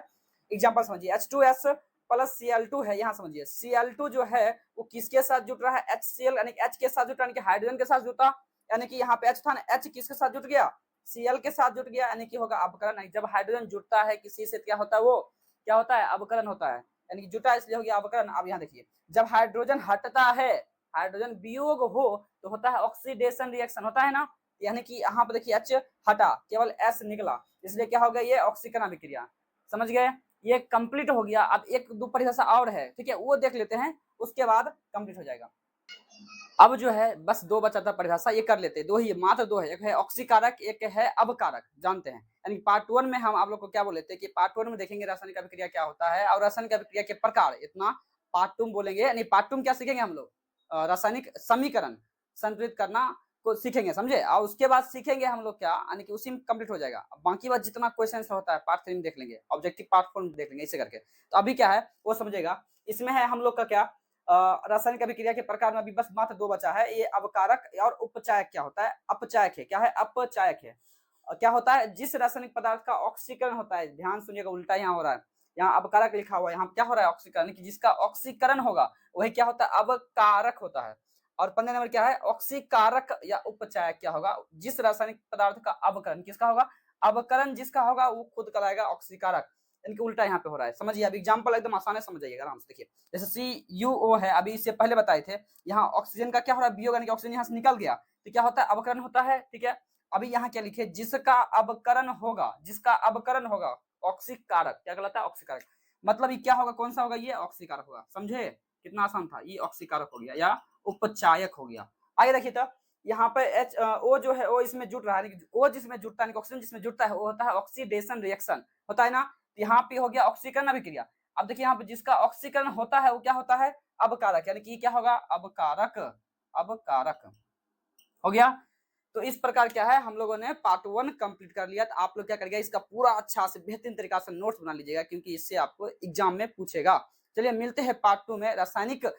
एग्जांपल समझिए, H2S प्लस Cl2 है। यहाँ समझिए Cl2 जो है वो किसके साथ जुट रहा है, HCl, यानी H के साथ जुटा, यानी कि हाइड्रोजन के साथ जुटा। यानी कि यहाँ पे H था ना, H किसके साथ जुट गया, Cl के साथ जुट गया, यानी कि होगा अवकरण। जब हाइड्रोजन जुटता है किसी से, क्या होता है, वो क्या होता है, अवकरण होता है, यानी कि जुटा इसलिए हो गया अवकरण। अब यहाँ देखिए, जब हाइड्रोजन हटता है, हाइड्रोजन वियोग हो, तो होता है ऑक्सीडेशन रिएक्शन, होता है ना। यानी कि यहाँ पर देखिए H हटा, केवल S निकला, इसलिए क्या हो गया, ये ऑक्सीकरण अभिक्रिया। समझ गए, ये कंप्लीट हो गया। अब एक दो परिभाषा और है, ठीक है, वो देख लेते हैं, उसके बाद कंप्लीट हो जाएगा। अब जो है बस दो बचा था परिभाषा, ये कर लेते हैं, दो ही, मात्र दो है, एक है ऑक्सीकारक, एक है अवकारक, जानते हैं। यानी पार्ट 1 में हम आप लोग को क्या बोले थे कि पार्ट 1 में देखेंगे रासायनिक अभिक्रिया क्या होता है और रासायनिक अभिक्रिया के प्रकार, इतना। पार्ट 2 बोलेंगे, यानी पार्ट 2 में क्या सीखेंगे हम लोग, रासायनिक समीकरण संतुलित करना को सीखेंगे, समझे। और उसके बाद सीखेंगे हम लोग क्या, यानी कि उसी में कंप्लीट हो जाएगा। अब बाकी बात जितना क्वेश्चन होता है पार्ट 3 में देख लेंगे, ऑब्जेक्टिव पार्ट 4 में देख लेंगे, ऐसे करके। तो अभी क्या है वो समझेगा। इसमें है हम लोग का क्या, रासायनिक अभिक्रिया के प्रकार में अभी बस मात्र दो बचा है, ये अवकारक और उपचायक। क्या होता है, अपचायक है, क्या है, अपचायक है। क्या होता है, जिस रासायनिक पदार्थ का ऑक्सीकरण होता है, ध्यान सुनिएगा, उल्टा यहाँ हो रहा है, यहाँ अवकारक लिखा हुआ है, यहाँ क्या हो रहा है, ऑक्सीकरण, कि जिसका ऑक्सीकरण होगा वही क्या होता है, अवकारक होता है। और 15 नंबर क्या है, ऑक्सीकारक या उपचायक क्या होगा, जिस रासायनिक पदार्थ का अवकरण किसका होगा, अवकरण जिसका होगा वो खुद कहलाएगा ऑक्सीकारक। इनके उल्टा यहाँ पे हो रहा है, समझिए। अब एग्जांपल एकदम आसान है, समझ जाइएगा आराम से। देखिए जैसे CuO है, अभी इससे पहले बताए थे, यहाँ ऑक्सीजन का क्या हो रहा है, वियोग, यानी कि ऑक्सीजन यहाँ से निकल गया, तो क्या होता है, अवकरण होता है, ठीक है। अभी यहाँ क्या लिखे, जिसका अवकरण होगा, जिसका अवकरण होगा, ऑक्सीकारक क्या कहलाता है, ऑक्सीकारक। मतलब ये क्या होगा, कौन सा होगा, ये ऑक्सीकारक होगा। समझे, कितना आसान था, ये ऑक्सीकारक हो गया या उपचायक हो गया। आगे देखिए, तो यहाँ पे O जो है, O इसमें जुट रहा है, O जिसमें जुटता है, ऑक्सीजन जिसमें जुटता है वो होता है ऑक्सीडेशन रिएक्शन, होता है ना। यहाँ पे हो गया ऑक्सीकरण अभिक्रिया। अब देखिए यहाँ पे जिसका ऑक्सीकरण होता है वो क्या होता है, अवकारक, यानी कि क्या होगा, अवकारक, अवकारक हो गया। तो इस प्रकार क्या है, हम लोगों ने पार्ट 1 कंप्लीट कर लिया। तो आप लोग क्या करिएगा, इसका पूरा अच्छा से बेहतरीन तरीका से नोट्स बना लीजिएगा, क्योंकि इससे आपको एग्जाम में पूछेगा। चलिए मिलते हैं पार्ट 2 में, रासायनिक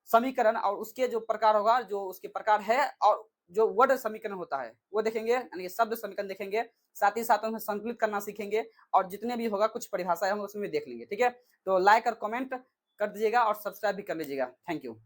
समीकरण और उसके जो प्रकार होगा, जो उसके प्रकार है, और जो वर्ड समीकरण होता है वो देखेंगे, यानी शब्द समीकरण देखेंगे, साथ ही साथ उन्हें संतुलित करना सीखेंगे, और जितने भी होगा कुछ परिभाषाएं हम उसमें देख लेंगे, ठीक है। तो लाइक और कमेंट कर दीजिएगा और सब्सक्राइब भी कर लीजिएगा। Thank you.